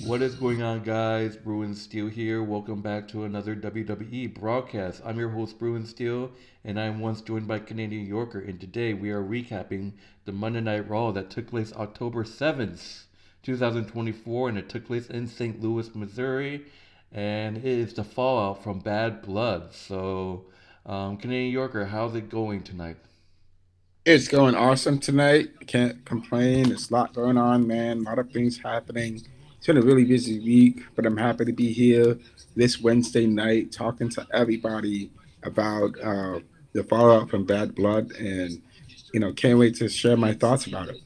What is going on, guys? Bruin Steel here. Welcome back to another WWE broadcast. I'm your host, Bruin Steel, and I'm once joined by Canadian Yorker. And today we are recapping the Monday Night Raw that took place October 7th, 2024, and it took place in St. Louis, Missouri. And it is the fallout from Bad Blood. Canadian Yorker, how's it going tonight? It's going awesome tonight. I can't complain. There's a lot going on, man. A lot of things happening. It's been a really busy week, but I'm happy to be here this Wednesday night talking to everybody about the fallout from Bad Blood, and can't wait to share my thoughts about it.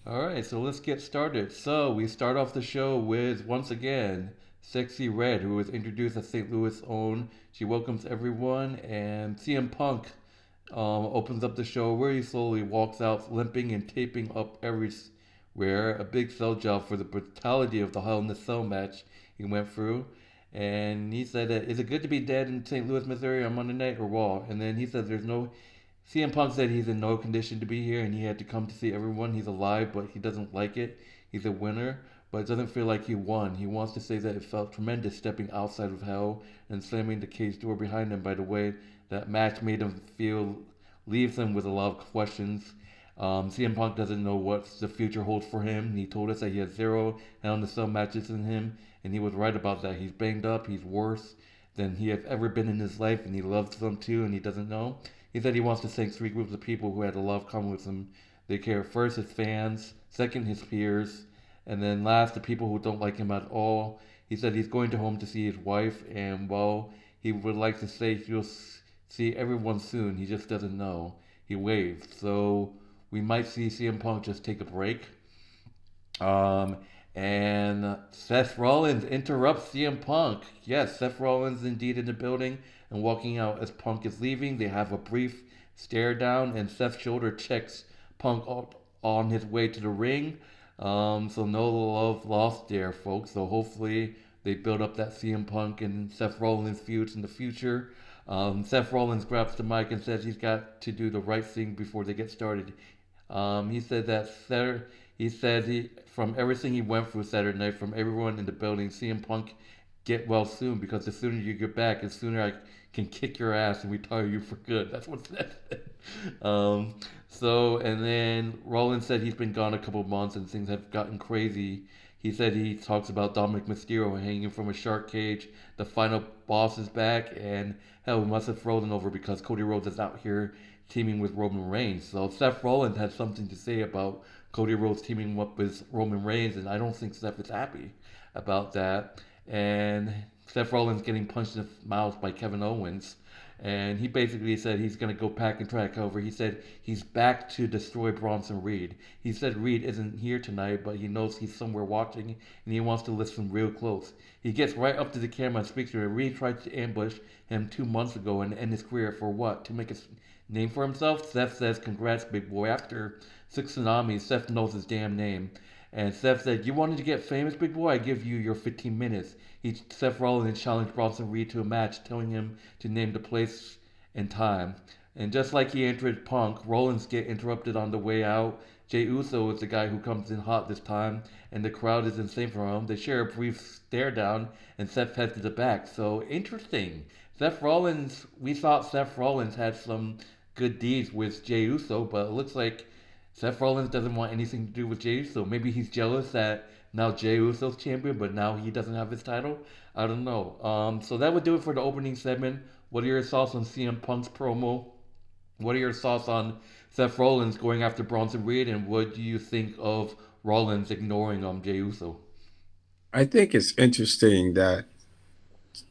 All right, so let's get started. So we start off the show with once again Sexy Red, who was introduced as St. Louis' own. She welcomes everyone, and CM Punk opens up the show where he slowly walks out, limping and taping up everywhere. A big sell job for the brutality of the Hell in the Cell match he went through. And he said that, is it good to be dead in St. Louis, Missouri on Monday Night or Raw? And then he said there's no CM Punk said he's in no condition to be here and he had to come to see everyone. He's alive, but he doesn't like it. He's a winner, but it doesn't feel like he won. He wants to say that it felt tremendous stepping outside of hell and slamming the cage door behind him. By the way, that match made him feel, leaves him with a lot of questions. CM Punk doesn't know what the future holds for him. He told us that he has zero Hell in the Cell matches in him, and he was right about that. He's banged up. He's worse than he has ever been in his life, and he loves them too, and he doesn't know. He said he wants to thank three groups of people who had a lot of common with him. They care first his fans, second his peers, and then last the people who don't like him at all. He said he's going to home to see his wife, and while he would like to say he'll see everyone soon, he just doesn't know. He waved, so we might see CM Punk just take a break. Um, and Seth Rollins interrupts CM Punk. Yes, Seth Rollins indeed in the building and walking out as Punk is leaving. They have a brief stare down, and Seth's shoulder checks Punk on his way to the ring. So no love lost there, folks. So hopefully they build up that CM Punk and Seth Rollins feuds in the future. Seth Rollins grabs the mic and says he's got to do the right thing before they get started. He said that he said he from everything he went through Saturday night, from everyone in the building, CM Punk get well soon because the sooner you get back, the sooner I can kick your ass and retire you for good. That's what Seth said. um, and then Rollins said he's been gone a couple of months and things have gotten crazy. He said he talks about Dominic Mysterio hanging from a shark cage. The final boss is back, and hell, we must have frozen over because Cody Rhodes is out here teaming with Roman Reigns. So Seth Rollins had something to say about Cody Rhodes teaming up with Roman Reigns, and I don't think Seth is happy about that. And Seth Rollins getting punched in the mouth by Kevin Owens. And he basically said he's going to go back and try to cover. He said he's back to destroy Bronson Reed. He said Reed isn't here tonight, but he knows he's somewhere watching and he wants to listen real close. He gets right up to the camera and speaks to him. Reed tried to ambush him 2 months ago and end his career for what? To make a name for himself? Seth says, congrats, big boy. After six tsunamis, Seth knows his damn name. And Seth said, you wanted to get famous, big boy? I give you your 15 minutes. Seth Rollins challenged Bronson Reed to a match, telling him to name the place and time. And just like he entered Punk, Rollins get interrupted on the way out. Jey Uso is the guy who comes in hot this time, and the crowd is insane for him. They share a brief stare down, and Seth heads to the back. So interesting. Seth Rollins, we thought Seth Rollins had some good deeds with Jey Uso, but it looks like Seth Rollins doesn't want anything to do with Jey Uso. Maybe he's jealous that now Jey Uso's champion, but now he doesn't have his title. I don't know. So that would do it for the opening segment. What are your thoughts on CM Punk's promo? What are your thoughts on Seth Rollins going after Bronson Reed, and what do you think of Rollins ignoring Jey Uso? I think it's interesting that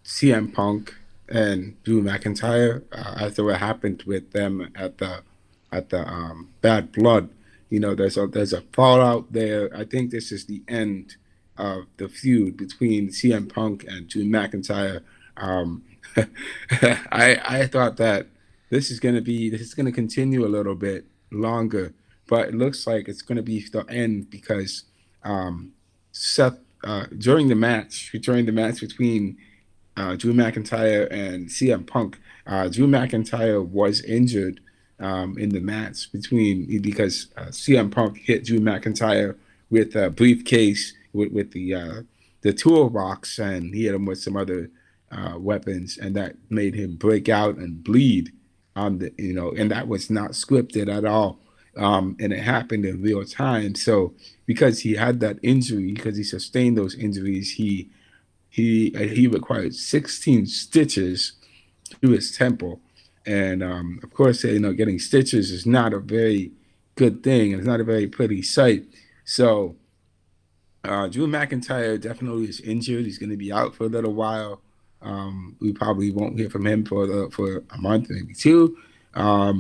CM Punk and Drew McIntyre, after what happened with them at the Bad Blood, there's a fallout there. I think this is the end of the feud between CM Punk and Drew McIntyre. Um, I thought that this is gonna continue a little bit longer, but it looks like it's gonna be the end because um, Seth during the match between Drew McIntyre and CM Punk. Drew McIntyre was injured in the match between because CM Punk hit Drew McIntyre with a briefcase with the the toolbox, and he hit him with some other weapons, and that made him break out and bleed on the, and that was not scripted at all. And it happened in real time. So because he had that injury, because he sustained those injuries, he required 16 stitches to his temple, and of course, getting stitches is not a very good thing. It's not a very pretty sight. So Drew McIntyre definitely is injured. He's going to be out for a little while. We probably won't hear from him for a month, maybe two. For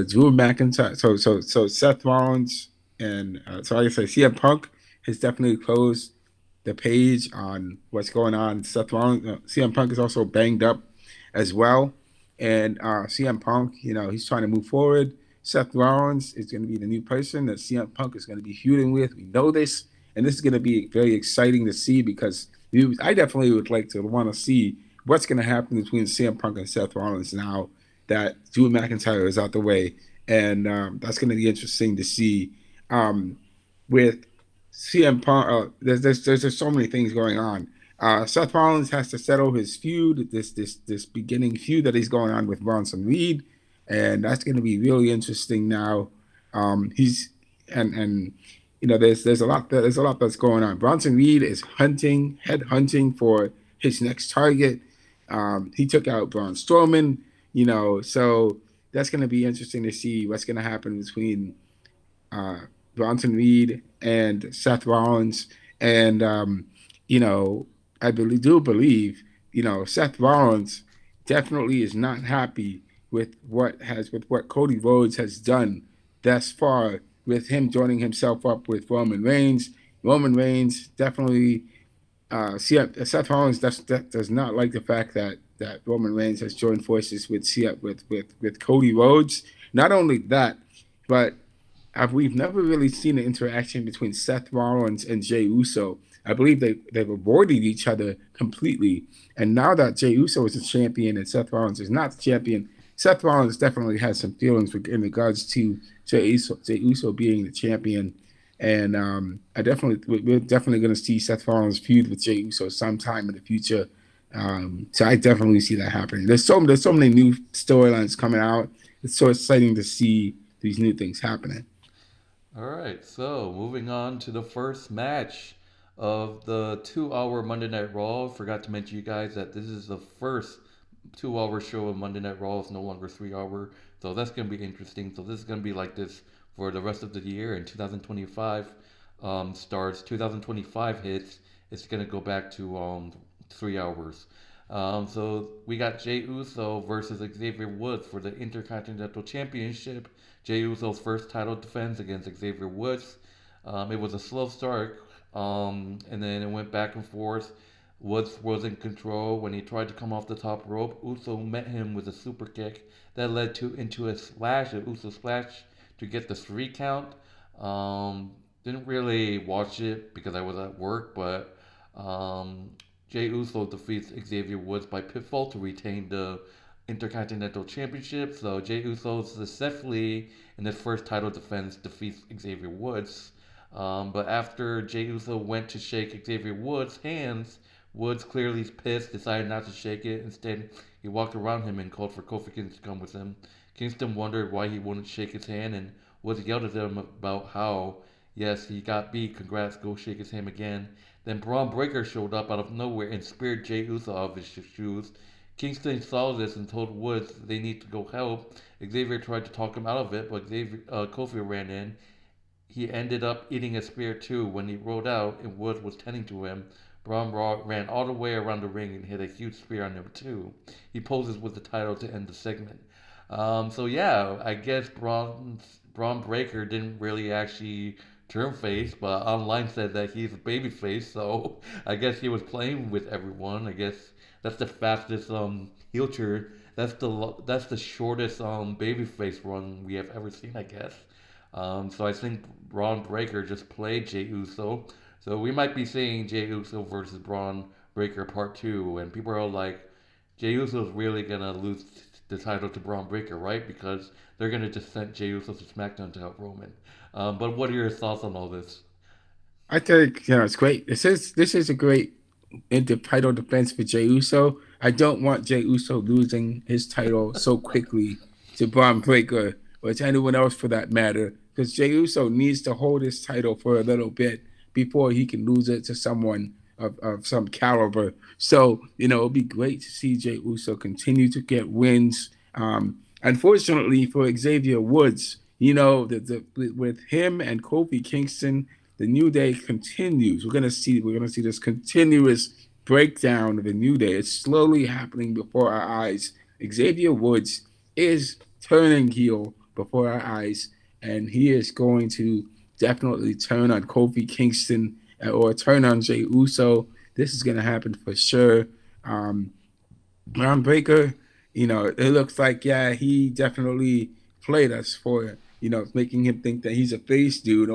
Drew McIntyre, so Seth Rollins and so like I say, CM Punk has definitely closed the page on what's going on. Seth Rollins, CM Punk is also banged up as well, and CM Punk, he's trying to move forward. Seth Rollins is going to be the new person that CM Punk is going to be feuding with. We know this, and this is going to be very exciting to see because I definitely would like to want to see what's going to happen between CM Punk and Seth Rollins now that Drew McIntyre is out the way, and that's going to be interesting to see. With CM Punk, there's just so many things going on. Seth Rollins has to settle his feud, this beginning feud that he's going on with Bronson Reed, and that's going to be really interesting now. He's and there's a lot that's going on. Bronson Reed is head hunting for his next target. He took out Braun Strowman, so that's going to be interesting to see what's going to happen between uh, Bronson Reed and Seth Rollins, and I do believe Seth Rollins definitely is not happy with what Cody Rhodes has done thus far with him joining himself up with Roman Reigns. Roman Reigns definitely Seth Rollins does not like the fact that Roman Reigns has joined forces with Cody Rhodes. Not only that, but we've never really seen an interaction between Seth Rollins and Jey Uso. I believe they've avoided each other completely. And now that Jey Uso is a champion and Seth Rollins is not the champion, Seth Rollins definitely has some feelings in regards to Jey Uso being the champion. And we're definitely going to see Seth Rollins feud with Jey Uso sometime in the future. So I definitely see that happening. There's so many new storylines coming out. It's so exciting to see these new things happening. All right, so moving on to the first match of the 2 hour Monday Night Raw. Forgot to mention you guys that this is the first 2 hour show of Monday Night Raw. It's no longer 3 hour. So that's going to be interesting. So this is going to be like this for the rest of the year. And 2025 starts, 2025 hits, it's going to go back to 3 hours. So we got Jey Uso versus Xavier Woods for the Intercontinental Championship. Jey Uso's first title defense against Xavier Woods. It was a slow start, and then it went back and forth. Woods was in control when he tried to come off the top rope. Uso met him with a super kick that led to into a slash, a Uso splash to get the 3 count. Didn't really watch it because I was at work, but Jey Uso defeats Xavier Woods by pinfall to retain the Intercontinental Championship. So Jey Uso successfully, in his first title defense, defeats Xavier Woods. But after Jey Uso went to shake Xavier Woods' hands, Woods clearly pissed, decided not to shake it. Instead, he walked around him and called for Kofi Kingston to come with him. Kingston wondered why he wouldn't shake his hand, and Woods yelled at him about how, yes, he got beat, congrats, go shake his hand again. Then Braun Breaker showed up out of nowhere and speared Jey Uso out of his shoes. Kingston saw this and told Woods they need to go help. Xavier tried to talk him out of it, but Kofi ran in. He ended up eating a spear too. When he rolled out and Woods was tending to him, Braun ran all the way around the ring and hit a huge spear on him too. He poses with the title to end the segment. So yeah, I guess Braun Breaker didn't really actually turn face, but online said that he's a baby face, so I guess he was playing with everyone. I guess that's the fastest heel turn. That's the shortest babyface run we have ever seen, I guess. So I think Braun Breaker just played Jey Uso. So we might be seeing Jey Uso versus Braun Breaker Part 2. And people are like, Jey Uso is really going to lose the title to Braun Breaker, right? Because they're going to just send Jey Uso to SmackDown to help Roman. But what are your thoughts on all this? I think it's great. This is a great title defense for Jey Uso. I don't want Jey Uso losing his title so quickly to Braun Breaker or to anyone else for that matter, because Jey Uso needs to hold his title for a little bit before he can lose it to someone of some caliber. So, it'll be great to see Jey Uso continue to get wins. Unfortunately for Xavier Woods, with him and Kofi Kingston, the New Day continues. We're gonna see this continuous breakdown of the New Day. It's slowly happening before our eyes. Xavier Woods is turning heel before our eyes, and he is going to definitely turn on Kofi Kingston or turn on Jey Uso. This is gonna happen for sure. Um, Ron Breaker, it looks like, yeah, he definitely played us for, making him think that he's a face dude.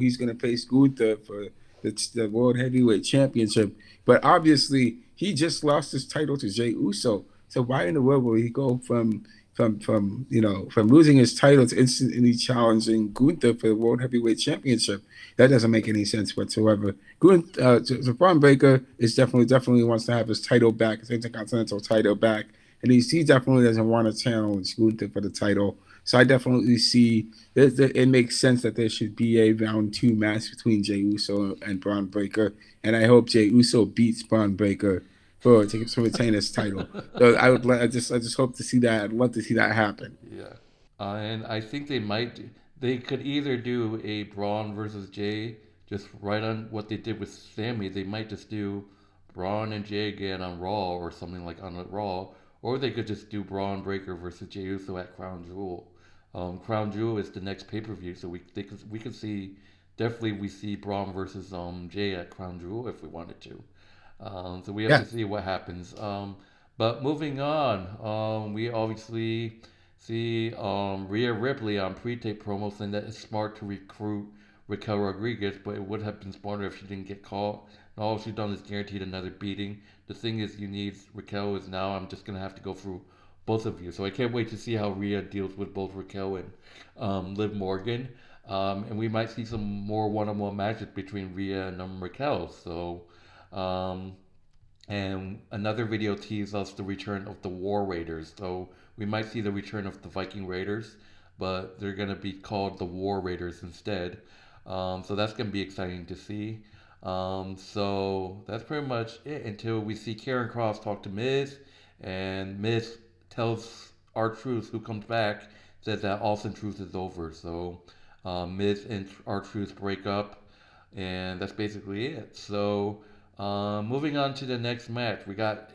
He's gonna face Gunther for the World Heavyweight Championship. But obviously, he just lost his title to Jey Uso. So why in the world will he go from losing his title to instantly challenging Gunther for the World Heavyweight Championship? That doesn't make any sense whatsoever. So Braun Breaker is definitely wants to have his title back, his Intercontinental title back, and he definitely doesn't want to challenge Gunther for the title. So I definitely see it makes sense that there should be a round two match between Jey Uso and Braun Breaker, and I hope Jey Uso beats Braun Breaker to retain his title. So I just hope to see that. I'd love to see that happen. Yeah. And I think they could either do a Braun versus Jay, just right on what they did with Sammy. They might just do Braun and Jay again on Raw or something like on Raw, or they could just do Braun Breaker versus Jey Uso at Crown Jewel. Crown Jewel is the next pay per view, so we could see definitely we see Braun versus Jay at Crown Jewel if we wanted to. So we have Yeah, to see what happens. But moving on, we obviously see Rhea Ripley on pre-tape promo saying that it's smart to recruit Raquel Rodriguez, but it would have been smarter if she didn't get caught. And all she's done is guaranteed another beating. The thing is, you need Raquel is now. I'm just gonna have to go through both of you. So I can't wait to see how Rhea deals with both Raquel and Liv Morgan. And we might see some more one-on-one matches between Rhea and Raquel. So um, and another video teased us the return of the War Raiders. So we might see the return of the Viking Raiders, but they're going to be called the War Raiders instead. So that's going to be exciting to see. So that's pretty much it until we see Karen Cross talk to Miz, and Miz tells R-Truth, who comes back, says that Austin Truth is over. So Miz and R-Truth break up, and that's basically it. So moving on to the next match, we got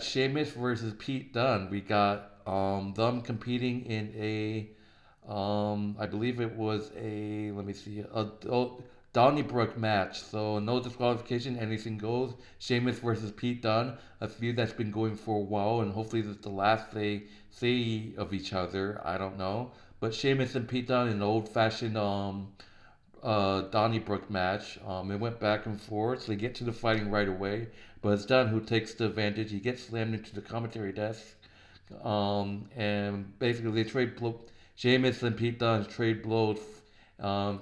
Sheamus versus Pete Dunne. We got them competing in I believe it was a let me see a Donnybrook match. So no disqualification, anything goes. Sheamus versus Pete Dunne, a feud that's been going for a while, and hopefully this is the last they see of each other. I don't know, but Sheamus and Pete Dunne in an old-fashioned Donnybrook match. It went back and forth. So they get to the fighting right away, but it's Dunne who takes the advantage. He gets slammed into the commentary desk, and basically they trade Sheamus and Pete Dunne trade blows.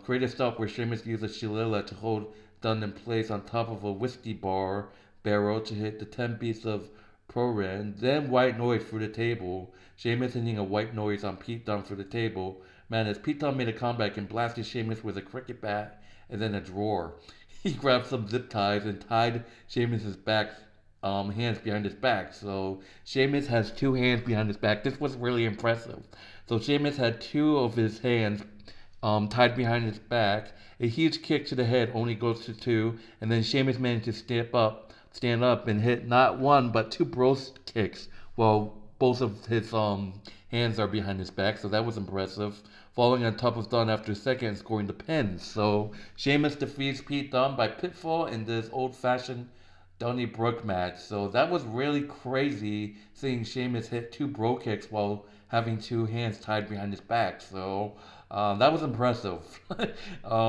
Create a stop where Sheamus uses Shillelagh to hold Dunne in place on top of a whiskey bar barrel to hit the 10 beats of Proran. Then white noise through the table. Sheamus hitting a white noise on Pete Dunne for the table. Man, as Pete Dunne made a comeback and blasted Sheamus with a cricket bat and then a drawer. He grabbed some zip ties and tied Sheamus's hands behind his back. So Sheamus has two hands behind his back. This was really impressive. So Sheamus had two of his hands tied behind his back. A huge kick to the head only goes to two, and then Sheamus managed to stand up, and hit not one but two bro kicks while both of his hands are behind his back. So that was impressive. Falling on top of Dunne after a second and scoring the pin. So Sheamus defeats Pete Dunne by pinfall in this old-fashioned Donnybrook match. So that was really crazy seeing Sheamus hit two bro kicks while having two hands tied behind his back. So that was impressive.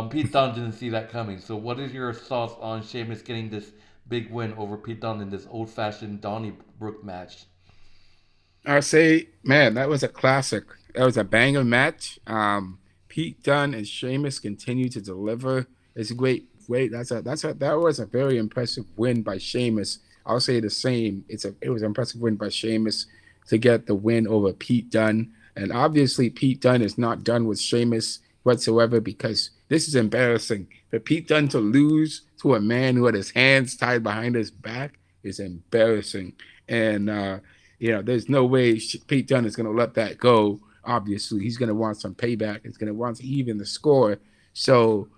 Pete Dunne didn't see that coming. So what is your thoughts on Sheamus getting this big win over Pete Dunne in this old-fashioned Donnybrook match? I say, man, that was a classic. That was a banger match. Pete Dunne and Sheamus continue to deliver, it's great. That was a very impressive win by Sheamus. I'll say the same. It was an impressive win by Sheamus to get the win over Pete Dunne. And obviously, Pete Dunne is not done with Sheamus whatsoever because this is embarrassing. For Pete Dunne to lose to a man who had his hands tied behind his back is embarrassing. And, there's no way Pete Dunne is going to let that go. Obviously, he's going to want some payback. He's going to want to even the score. So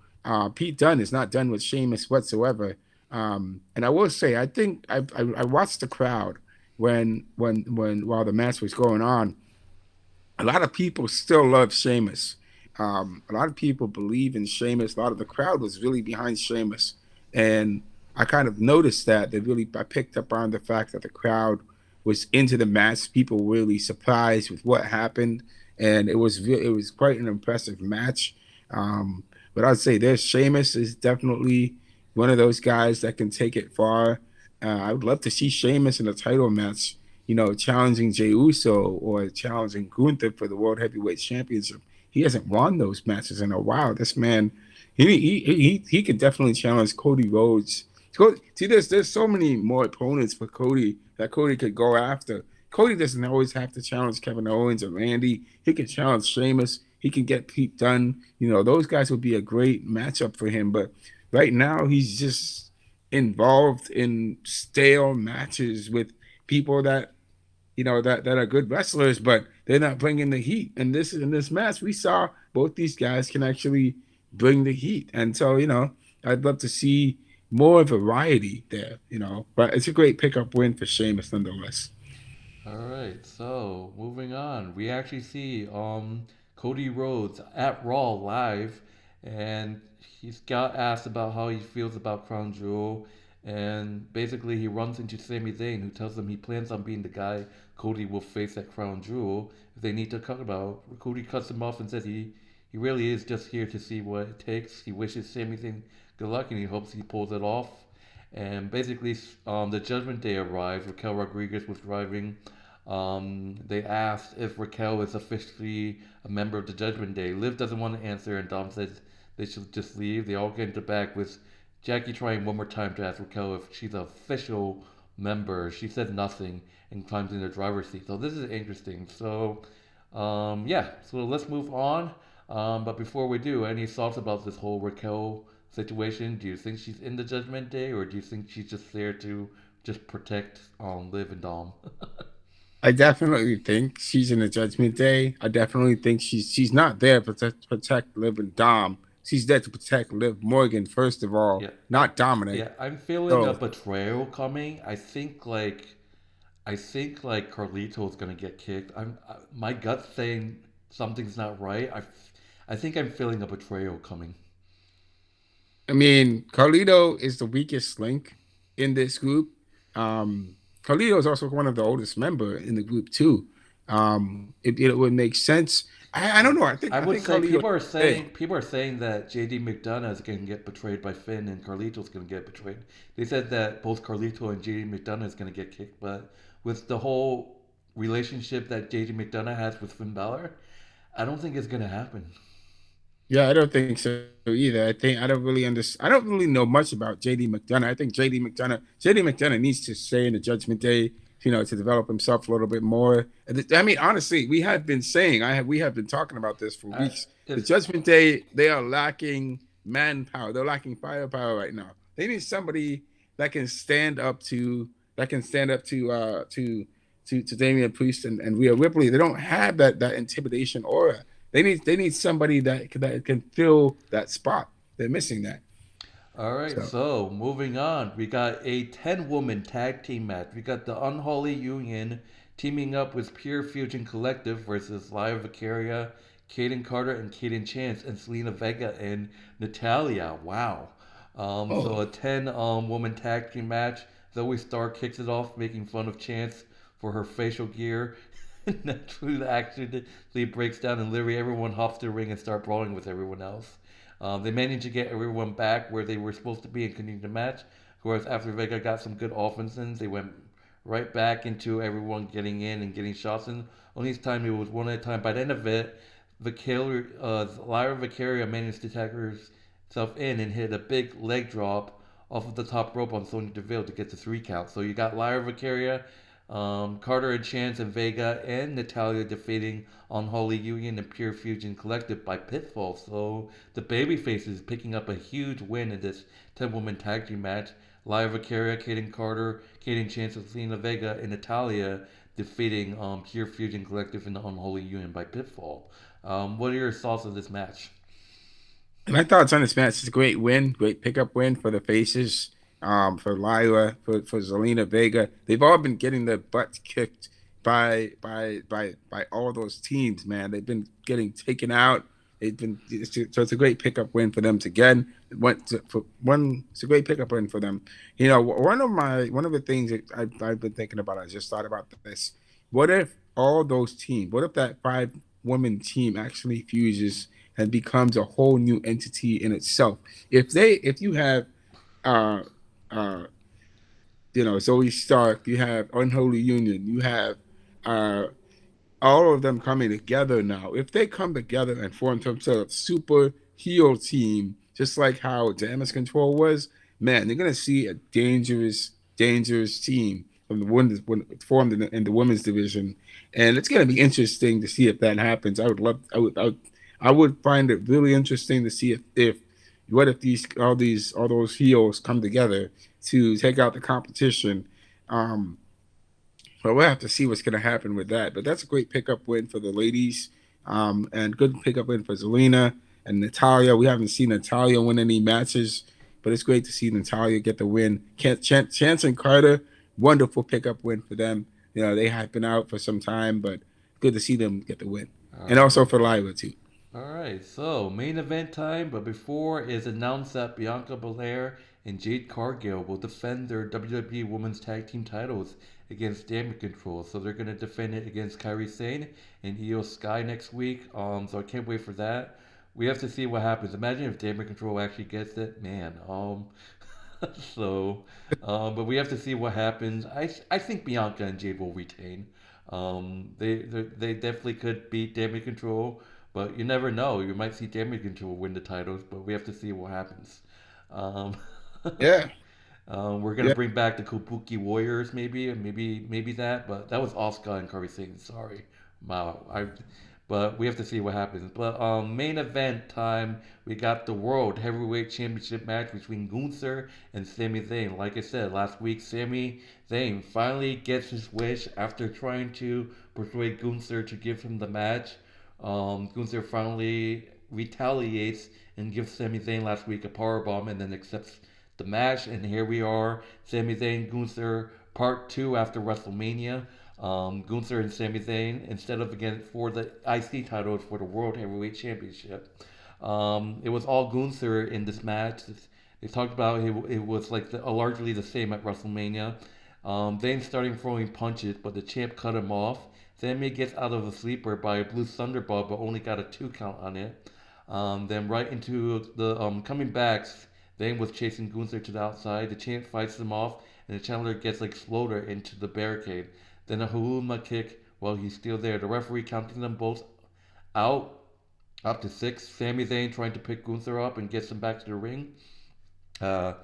Pete Dunne is not done with Sheamus whatsoever. And I will say, I think I watched the crowd when while the match was going on. A lot of people still love Sheamus. A lot of people believe in Sheamus. A lot of the crowd was really behind Sheamus, and I kind of noticed that. I picked up on the fact that the crowd was into the match. People were really surprised with what happened, and it was quite an impressive match. But I'd say there's Sheamus is definitely one of those guys that can take it far. I would love to see Sheamus in a title match, challenging Jey Uso or challenging Gunther for the World Heavyweight Championship. He hasn't won those matches in a while. This man, he could definitely challenge Cody Rhodes. See, there's so many more opponents for Cody that Cody could go after. Cody doesn't always have to challenge Kevin Owens or Randy. He can challenge Sheamus. He can get Pete Dunne. Those guys would be a great matchup for him. But right now, he's just involved in stale matches with people that that are good wrestlers, but they're not bringing the heat. And in this match, we saw both these guys can actually bring the heat. And so, I'd love to see more variety there. But it's a great pickup win for Sheamus nonetheless. All right, so moving on, we actually see Cody Rhodes at Raw live, and he's got asked about how he feels about Crown Jewel, and basically he runs into Sami Zayn, who tells him he plans on being the guy Cody will face at Crown Jewel if they need to cut about. Cody cuts him off and says he really is just here to see what it takes. He wishes Sami Zayn good luck and he hopes he pulls it off. And basically, the Judgment Day arrived. Raquel Rodriguez was driving. They asked if Raquel is officially a member of the Judgment Day. Liv doesn't want to answer, and Dom says they should just leave. They all get into the back with Jackie trying one more time to ask Raquel if she's an official member. She said nothing and climbs in the driver's seat. So this is interesting. So, yeah. So let's move on. But before we do, any thoughts about this whole Raquel situation? Do you think she's in the Judgment Day, or do you think she's just there to just protect Liv and Dom? I definitely think she's in the Judgment Day. I definitely think she's not there to protect Liv and Dom. She's there to protect Liv Morgan first of all, Yeah, not Dominic. yeah. I'm feeling a So betrayal coming. I think like Carlito's gonna get kicked. My gut saying something's not right. I think I'm feeling a betrayal coming. I mean, Carlito is the weakest link in this group. Carlito is also one of the oldest member in the group too. It would make sense. I don't know. I I would think say Carlito. Hey, people are saying that JD McDonagh is going to get betrayed by Finn and Carlito's going to get betrayed. They said that both Carlito and JD McDonagh is going to get kicked, but with the whole relationship that JD McDonagh has with Finn Balor, I don't think it's going to happen. yeah, I don't think so either. I think I don't really understand. I don't really know much about JD McDonough. I think JD McDonough needs to stay in the Judgment Day, to develop himself a little bit more. I mean, honestly, we have been talking about this for I, weeks. The if Judgment Day, they are lacking manpower. They're lacking firepower right now. They need somebody that can stand up to to Damian Priest and Rhea Ripley. They don't have that intimidation aura. They need somebody that can fill that spot. They're missing that. All right, So so moving on, we got a 10-woman tag team match. We got the Unholy Union teaming up with Pure Fusion Collective versus Lyra Valkyria, Kayden Carter, and Kayden Chance, and Zelina Vega and Natalia. Wow. oh, So a 10 woman tag team match. Zoe Stark kicks it off, making fun of Chance for her facial gear. Naturally, the action breaks down, and literally everyone hops to the ring and start brawling with everyone else. They managed to get everyone back where they were supposed to be and continue the match. Of course, after Vega got some good offenses, they went right back into everyone getting in and getting shots in. Only this time it was one at a time. By the end of it, Lyra Valkyria managed to tag herself in and hit a big leg drop off of the top rope on Sonya Deville to get the 3 count. So you got Lyra Valkyria, Carter and Chance and Vega and Natalia defeating Unholy Union and Pure Fusion Collective by pinfall. So the babyface is picking up a huge win in this 10-woman tag team match. Lyra Valkyria, Kayden Carter, Kayden Chance, and Zelina Vega and Natalia defeating Pure Fusion Collective and the Unholy Union by pinfall. What are your thoughts of this match? My thoughts on this match is a great win, great pickup win for the faces, for Lyra, for Zelina Vega. They've all been getting their butts kicked by all those teams, man. They've been getting taken out. So it's a great pickup win for them to get. It's a great pickup win for them. You know, one of the things that I've been thinking about, I just thought about this. What if all those teams, what if that 5 woman team actually fuses and becomes a whole new entity in itself? If you have uh uh Zoe Stark, you have Unholy Union, you have uh all of them coming together now. If they come together and form some sort of super heel team, just like how Damage Control was, man, they're gonna see a dangerous team from the women's formed in the women's division, and it's gonna be interesting to see if that happens. I would find it really interesting to see if what if all those heels come together to take out the competition. Um, but we'll have to see what's going to happen with that. But that's a great pickup win for the ladies, and good pickup win for Zelina and Natalia. We haven't seen Natalia win any matches, but it's great to see Natalia get the win. Chance and Carter, wonderful pickup win for them. You know, they have been out for some time, but good to see them get the win. All And also right. for Lyra, too. All right, so main event time, but before is announced that Bianca Belair and Jade Cargill will defend their WWE Women's Tag Team titles against Damage Control. So they're gonna defend it against Kairi Sane and Io Sky next week. So I can't wait for that. We have to see what happens. Imagine if Damage Control actually gets it, man. So, but we have to see what happens. I think Bianca and Jade will retain. They definitely could beat Damage Control, but you never know. You might see Damage Control win the titles, but we have to see what happens. Um, Yeah, we're gonna yeah. bring back the Kabuki Warriors, maybe that, but that was Asuka and Kairi Sane. Sorry, wow. But we have to see what happens. But main event time, we got the World Heavyweight Championship match between Gunther and Sami Zayn. Like I said last week, Sami Zayn finally gets his wish after trying to persuade Gunther to give him the match. Gunther finally retaliates and gives Sami Zayn last week a powerbomb and then accepts the match. And here we are, Sami Zayn Gunther Part 2 after WrestleMania. Gunther and Sami Zayn, instead of again for the IC titles for the World Heavyweight Championship. It was all Gunther in this match. They talked about it was like largely the same at WrestleMania. Zayn starting throwing punches, but the champ cut him off. Sami gets out of a sleeper by a blue thunderball, but only got a 2 count on it. Then right into the coming backs, Zayn was chasing Gunther to the outside. The champ fights him off, and the challenger gets exploded into the barricade. Then a Haruma kick while he's still there. The referee counting them both out up to 6. Sami Zayn trying to pick Gunther up and gets him back to the ring. Uh,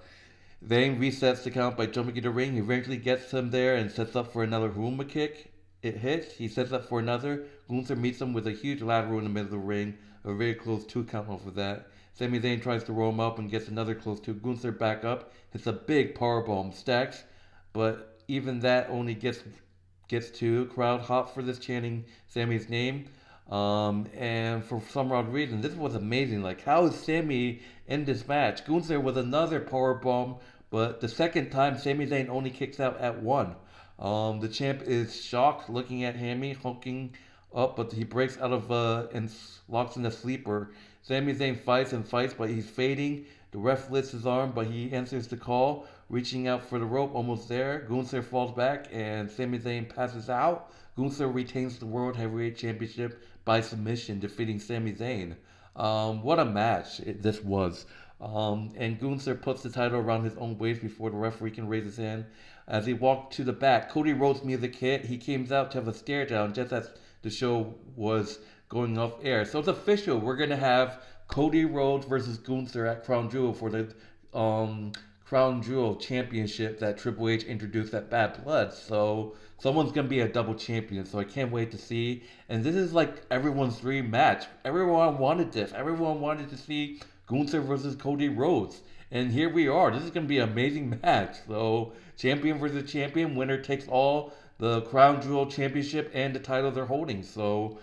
Zayn resets the count by jumping in the ring. He eventually gets him there and sets up for another Haruma kick. It hits. He sets up for another. Gunther meets him with a huge lateral in the middle of the ring. A very close 2 count off of that. Sami Zayn tries to roll him up and gets another close 2. Gunther back up. Hits a big powerbomb. Stacks. But even that only gets to crowd hot for this, chanting Sammy's name. And for some odd reason, this was amazing. Like, how is Sammy in this match? Gunther with another power bomb, but the second time, Sami Zayn only kicks out at 1. The champ is shocked, looking at Hammy, honking up, but he breaks out of and locks in a sleeper. Sami Zayn fights and fights, but he's fading. The ref lifts his arm, but he answers the call, reaching out for the rope, almost there. Gunther falls back, and Sami Zayn passes out. Gunther retains the World Heavyweight Championship by submission, defeating Sami Zayn. What a match this was. And Gunther puts the title around his own waist before the referee can raise his hand. As he walked to the back, Cody Rhodes music hit. He came out to have a stare down just as the show was going off air. So it's official. We're gonna have Cody Rhodes versus Gunther at Crown Jewel for the um, Crown Jewel Championship that Triple H introduced at Bad Blood. So someone's gonna be a double champion. So I can't wait to see. And this is like everyone's dream match. Everyone wanted this. Everyone wanted to see Gunther versus Cody Rhodes. And here we are. This is going to be an amazing match. So, champion versus champion, winner takes all, the Crown Jewel Championship and the title they're holding. So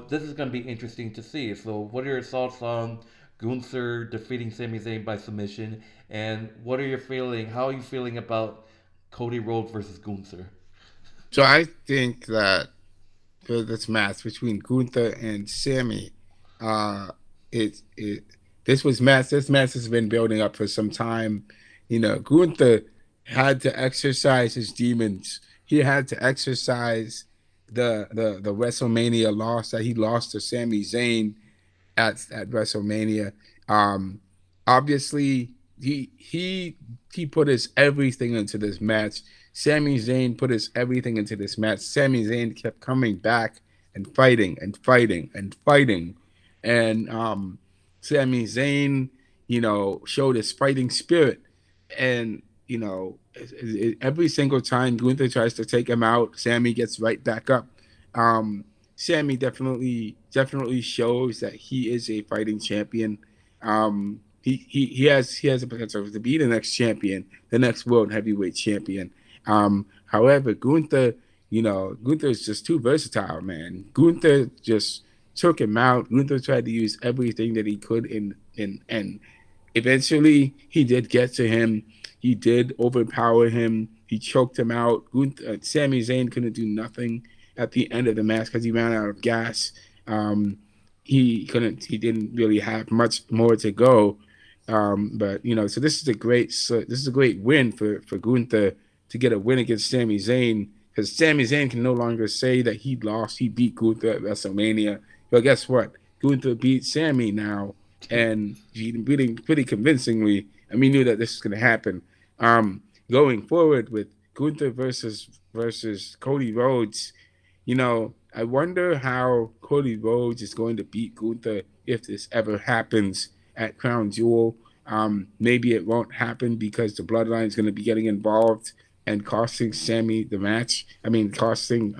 this is going to be interesting to see. So, what are your thoughts on Gunther defeating Sami Zayn by submission? And what are your feeling? How are you feeling about Cody Rhodes versus Gunther? So I think that for this match between Gunther and Sammy, uh, it this match has been building up for some time. Gunther had to exercise his demons. He had to exercise the WrestleMania loss that he lost to Sami Zayn at WrestleMania. Um, Obviously, he put his everything into this match. Sami Zayn put his everything into this match. Sami Zayn kept coming back and fighting and fighting and fighting, and Sami Zayn, showed his fighting spirit, and every single time Gunther tries to take him out, Sami gets right back up. Um, Sammy definitely shows that he is a fighting champion. He has the potential to be the next champion, the next world heavyweight champion. However, Gunther is just too versatile, man. Gunther just took him out. Gunther tried to use everything that he could and eventually he did get to him. He did overpower him. He choked him out. Sami Zayn couldn't do nothing at the end of the match because he ran out of gas. He couldn't. He didn't really have much more to go. But so this is a great win for Gunther to get a win against Sami Zayn because Sami Zayn can no longer say that he lost. He beat Gunther at WrestleMania. But guess what? Gunther beat Sami now, and he pretty convincingly. And we knew that this was going to happen. Going forward with Gunther versus Cody Rhodes, I wonder how Cody Rhodes is going to beat Gunther if this ever happens at Crown Jewel. Maybe it won't happen because the Bloodline is going to be getting involved and costing Sammy the match. I mean, costing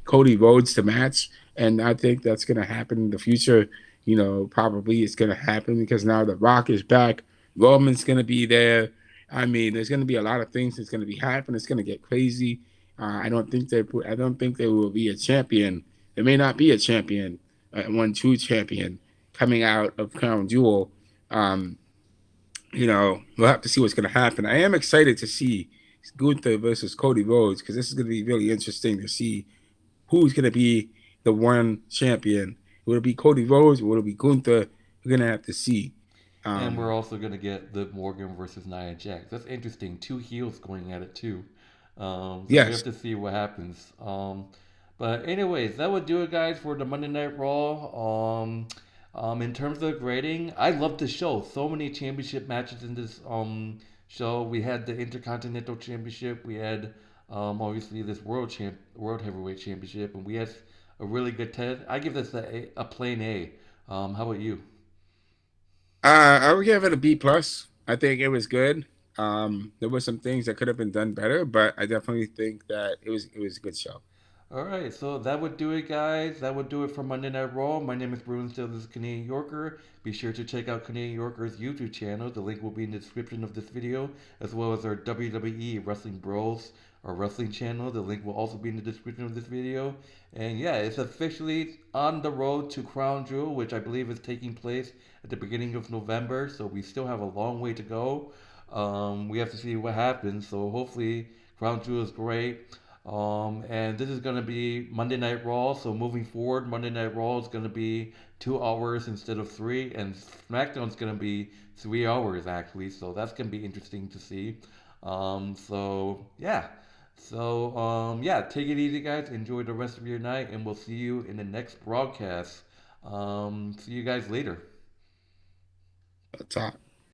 Cody Rhodes the match. And I think that's going to happen in the future. Probably it's going to happen because now The Rock is back. Roman's going to be there. I mean, there's going to be a lot of things that's going to be happening. It's going to get crazy. I don't think there will be a champion. There may not be a champion, one true champion coming out of Crown Jewel. Um, we'll have to see what's going to happen. I am excited to see Gunther versus Cody Rhodes because this is going to be really interesting to see who's going to be the one champion. Will it be Cody Rhodes or will it be Gunther? We're going to have to see. And we're Um, also going to get the Morgan versus Nia Jax. That's interesting. Two heels going at it too. So we have yes. to see what happens. But anyways, that would do it, guys, for the Monday Night Raw. In terms of grading, I love the show. So many championship matches in this show. We had the Intercontinental Championship. We had obviously this World Heavyweight Championship, and we had a really good test. I give this a plain A. How about you? I would give it a B plus. I think it was good. There were some things that could have been done better, but I definitely think that it was a good show. All right, so that would do it, guys. That would do it for Monday Night Raw. My name is Bruin Still. This is Canadian Yorker. Be sure to check out Canadian Yorker's YouTube channel. The link will be in the description of this video, as well as our WWE Wrestling Bros, our wrestling channel. The link will also be in the description of this video. And yeah, it's officially on the road to Crown Jewel, which I believe is taking place at the beginning of November. So we still have a long way to go. We have to see what happens. So hopefully, Crown Jewel is great. And this is going to be Monday Night Raw. So moving forward, Monday Night Raw is going to be 2 hours instead of three, and SmackDown is going to be 3 hours actually. So that's going to be interesting to see. So yeah. So take it easy, guys. Enjoy the rest of your night, and we'll see you in the next broadcast. See you guys later. Talk.